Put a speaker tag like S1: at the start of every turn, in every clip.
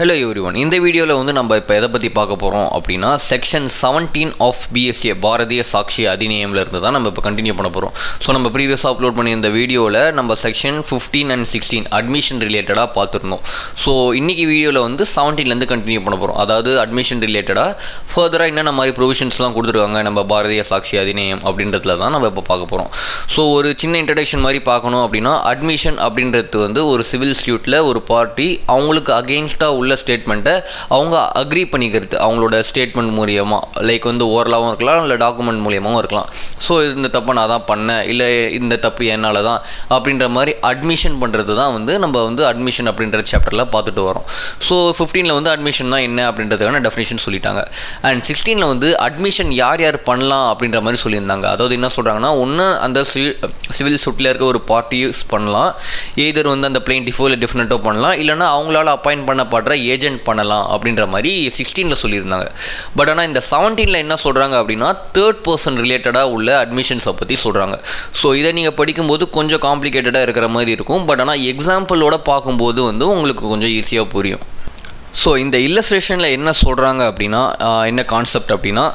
S1: Hello everyone. In this video la vandu namba ipo edha pathi paaka porom appadina section 17 of BSA Bharatiya Sakshi Adhiniyam la irundha dhaan namba ipo continue panna porom. So namba previous upload panni indha video la namba section 15 and 16 admission related ah paathirundom. So inniki video la vandu 17 la irundhu continue panna porom. Adhaadu admission related ah further ah enna mari provisions la kuduthirukanga namba Bharatiya Sakshi Adhiniyam அப்படின்றதுல தான் நம்ம இப்ப பார்க்க போறோம். So ஒரு சின்ன introduction மாதிரி பார்க்கணும் அப்படினா admission அப்படின்றது வந்து ஒரு சிவில் சூட்ல ஒரு பார்ட்டி அவங்களுக்கு அகைன்ஸ்டா உள்ள ஸ்டேட்மெண்ட்டை அவங்க அக்ரி பண்ணிக்கிறது அவங்களோட ஸ்டேட்மெண்ட் மூலமா லைக் வந்து ஓரலாவும் இருக்கலாம் இல்ல டாக்குமெண்ட் மூலமாவும் இருக்கலாம். ஸோ இந்த தப்பை நான் தான் பண்ணேன் இல்லை இந்த தப்பு என்னால் தான் அப்படின்ற மாதிரி அட்மிஷன் பண்ணுறது தான் வந்து நம்ம வந்து அட்மிஷன் அப்படின்ற சாப்டரில் பார்த்துட்டு வரோம். ஸோ 15ல் வந்து அட்மிஷன் தான் என்ன அப்படின்றதுக்கான டெஃபினேஷன் சொல்லிட்டாங்க. அண்ட் 16ல் வந்து அட்மிஷன் யார் யார் பண்ணலாம் அப்படின்ற மாதிரி சொல்லியிருந்தாங்க. அதாவது என்ன சொல்கிறாங்கன்னா ஒன்று அந்த சிவில் சூட்டில் இருக்க ஒரு பார்ட்டி யூஸ் பண்ணலாம், எய்தர் வந்து அந்த பிளைன்டிஃபோ இல்லை டிஃபரெண்ட்டோ பண்ணலாம், இல்லைனா அவங்களால அப்பாயிண்ட் பண்ணப்படுற ஏஜென்ட் பண்ணலாம் அப்படின்ற மாதிரி 16ல் சொல்லியிருந்தாங்க. பட் ஆனால் இந்த 17ல் என்ன சொல்கிறாங்க அப்படின்னா தேர்ட் பர்சன் ரிலேட்டடாக உள்ள அட்மிஷன்ஸை பற்றி சொல்கிறாங்க. ஸோ இதை நீங்கள் படிக்கும்போது கொஞ்சம் காம்ப்ளிகேட்டடாக இருக்கிற மாதிரி இருக்கும். பட் ஆனால் எக்ஸாம்பிளோட பார்க்கும்போது வந்து உங்களுக்கு கொஞ்சம் ஈஸியாக புரியும். ஸோ இந்த இல்லஸ்ட்ரேஷனில் என்ன சொல்கிறாங்க அப்படின்னா என்ன கான்செப்ட் அப்படின்னா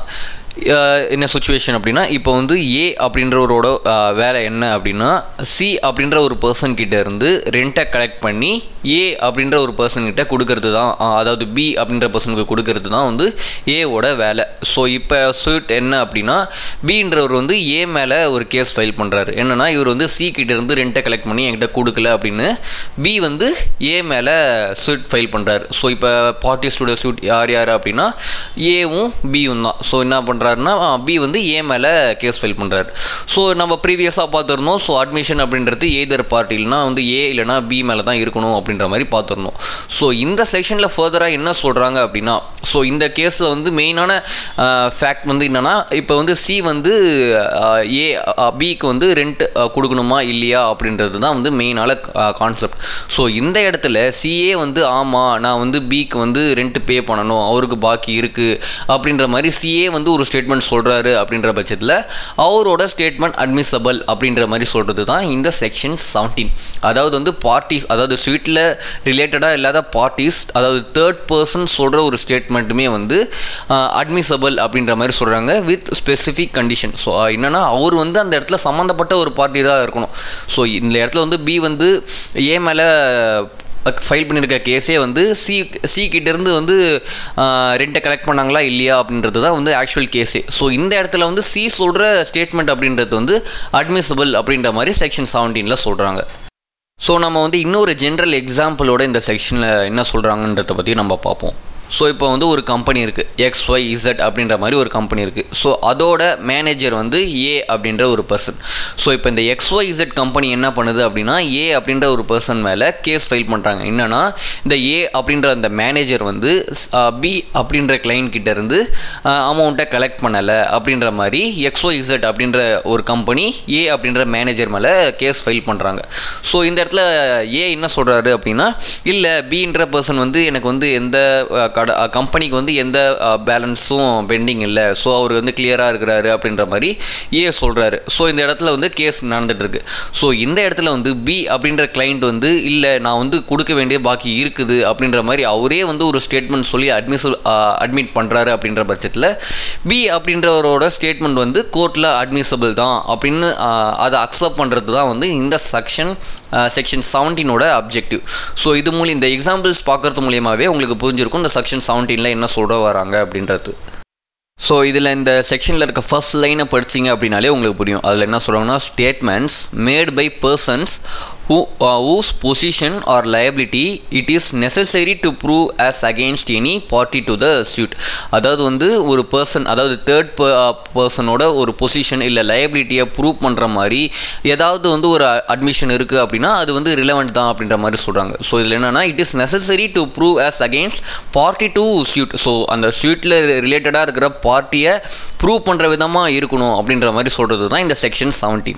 S1: என்ன சுச்சுவேஷன் அப்படின்னா இப்போ வந்து ஏ அப்படின்றவரோட வேலை என்ன அப்படின்னா சி அப்படின்ற ஒரு பர்சன் கிட்ட இருந்து ரெண்ட்டை கலெக்ட் பண்ணி ஏ அப்படின்ற ஒரு பர்சன் கிட்ட கொடுக்கறது தான், அதாவது பி அப்படின்ற பர்சனுக்கு கொடுக்கறது தான் வந்து ஏவோட வேலை. ஸோ இப்போ சூட் என்ன அப்படின்னா பின்றவர் வந்து ஏ மேலே ஒரு கேஸ் ஃபைல் பண்ணுறாரு. என்னன்னா இவர் வந்து சி கிட்ட இருந்து ரெண்ட்டை கலெக்ட் பண்ணி என்கிட்ட கொடுக்கல அப்படின்னு பி வந்து ஏ மேலே சூட் ஃபைல் பண்ணுறாரு. ஸோ இப்போ பார்ட்டிஸோட சூட் யார் யார் அப்படின்னா ஏவும் பியும் தான். ஸோ என்ன பண்ணுறாரு பி வந்து ஏ மேலே கேஸ் ஃபைல் பண்ணுறாரு. ஸோ நம்ம ப்ரீவியஸாக பார்த்துருந்தோம். ஸோ அட்மிஷன் அப்படின்றது எய்தர் பார்ட்டில்னா வந்து ஏ இல்லைனா பி மேலே தான் இருக்கணும் அப்படின்ற மாதிரி பார்த்துருந்தோம். ஸோ இந்த செக்ஷனில் ஃபர்தராக என்ன சொல்கிறாங்க அப்படின்னா ஸோ இந்த கேஸில் வந்து மெயினான ஃபேக்ட் வந்து என்னென்னா இப்போ வந்து சி வந்து ஏ பிக்கு வந்து ரெண்ட் கொடுக்கணுமா இல்லையா அப்படின்றது தான் வந்து மெயினான கான்செப்ட். ஸோ இந்த இடத்துல சிஏ வந்து ஆமாம் நான் வந்து பிக்கு வந்து ரெண்ட் பே பண்ணணும், அவருக்கு பாக்கி இருக்குது அப்படின்ற மாதிரி சிஏ வந்து ஒரு ஸ்டேட்மெண்ட் சொல்கிறாரு அப்படின்ற பட்சத்தில் அவரோட ஸ்டேட்மெண்ட் அட்மிசபிள் அப்படின்ற மாதிரி சொல்கிறது தான் இந்த செக்ஷன் 17. அதாவது வந்து பார்ட்டிஸ், அதாவது ஸ்வீட்டில் ரிலேட்டடாக இல்லாத பார்ட்டிஸ், அதாவது தேர்ட் பர்சன் சொல்கிற ஒரு ஸ்டேட்மெண்ட்டுமே வந்து அட்மிசபிள் அப்படின்ற மாதிரி சொல்கிறாங்க வித் ஸ்பெசிஃபிக் கண்டிஷன். ஸோ என்னென்னா அவர் வந்து அந்த இடத்துல சம்மந்தப்பட்ட ஒரு பார்ட்டி தான் இருக்கணும். ஸோ இந்த இடத்துல வந்து பி வந்து ஏ மேலே ஃபைல் பண்ணியிருக்க கேஸே வந்து சி கிட்டேருந்து வந்து ரெண்ட்டை கலெக்ட் பண்ணாங்களா இல்லையா அப்படின்றது தான் வந்து ஆக்சுவல் கேஸே. ஸோ இந்த இடத்துல வந்து சி சொல்கிற ஸ்டேட்மெண்ட் அப்படின்றது வந்து அட்மிசபிள் அப்படின்ற மாதிரி செக்ஷன் 17ல் சொல்கிறாங்க. ஸோ நம்ம வந்து இன்னொரு ஜென்ரல் எக்ஸாம்பிளோட இந்த செக்ஷனில் என்ன சொல்கிறாங்கன்றதை பற்றி நம்ம பார்ப்போம். ஸோ இப்போ வந்து ஒரு கம்பெனி இருக்குது, XYZ அப்படின்ற மாதிரி ஒரு கம்பெனி இருக்குது. ஸோ அதோட மேனேஜர் வந்து ஏ அப்படின்ற ஒரு பர்சன். ஸோ இப்போ இந்த XYZ கம்பெனி என்ன பண்ணுது அப்படின்னா ஏ அப்படின்ற ஒரு பர்சன் மேலே கேஸ் ஃபைல் பண்ணுறாங்க. என்னென்னா இந்த ஏ அப்படின்ற அந்த மேனேஜர் வந்து பி அப்படின்ற கிளைண்ட் கிட்ட இருந்து அமௌண்ட்டை கலெக்ட் பண்ணலை அப்படின்ற மாதிரி XYZ அப்படின்ற ஒரு கம்பெனி ஏ அப்படின்ற மேனேஜர் மேலே கேஸ் ஃபைல் பண்ணுறாங்க. ஸோ இந்த இடத்துல ஏ என்ன சொல்கிறாரு அப்படின்னா இல்லை பின்ற பர்சன் வந்து எனக்கு வந்து எந்த கம்பெனிக்கு வந்து எந்த பேலன்ஸும் பெண்டிங் இல்லை, ஸோ அவர் வந்து கிளியராக இருக்கிறாரு அப்படின்ற மாதிரி ஏ சொல்கிறாரு. ஸோ இந்த இடத்துல வந்து கேஸ் நடந்துகிட்ருக்கு. ஸோ இந்த இடத்துல வந்து பி அப்படின்ற கிளைண்ட் வந்து இல்லை நான் வந்து கொடுக்க வேண்டிய பாக்கி இருக்குது அப்படின்ற மாதிரி அவரே வந்து ஒரு ஸ்டேட்மெண்ட் சொல்லி அட்மிட் பண்ணுறாரு. அப்படின்ற பட்சத்தில் பி அப்படின்றவரோட ஸ்டேட்மெண்ட் வந்து கோர்ட்டில் அட்மிசபிள் தான் அப்படின்னு அதை அக்செப்ட் பண்ணுறது தான் வந்து இந்த செக்ஷன் 17ஓட அப்ஜெக்டிவ். ஸோ இது மூலம் இந்த எக்ஸாம்பிள்ஸ் பார்க்குறது மூலியமாகவே உங்களுக்கு புரிஞ்சிருக்கும் இந்த செக்ஷன் 17ல் என்ன சொல்ல வராங்க அப்படின்றது. ஸோ இதில் இந்த செக்ஷனில் இருக்க ஃபர்ஸ்ட் லைனை படிச்சிங்க அப்படின்னாலே உங்களுக்கு புரியும். அதில் என்ன சொல்கிறாங்கன்னா statements made by persons whose position or liability it is necessary to prove as against any party to the suit. அதாவது வந்து ஒரு பர்சன், அதாவது தேர்ட் பர்சனோட ஒரு பொசிஷன் இல்லை லைபிலிட்டியை ப்ரூவ் பண்ணுற மாதிரி ஏதாவது வந்து ஒரு அட்மிஷன் இருக்குது அப்படின்னா அது வந்து ரிலவெண்ட் தான் அப்படின்ற மாதிரி சொல்கிறாங்க. ஸோ இதில் என்னென்னா it is necessary to prove as against party to suit. So அந்த suitல ரிலேட்டடாக இருக்கிற பார்ட்டியை ப்ரூவ் பண்ணுற விதமாக இருக்கணும் அப்படின்ற மாதிரி சொல்கிறது தான் இந்த செக்ஷன் 17.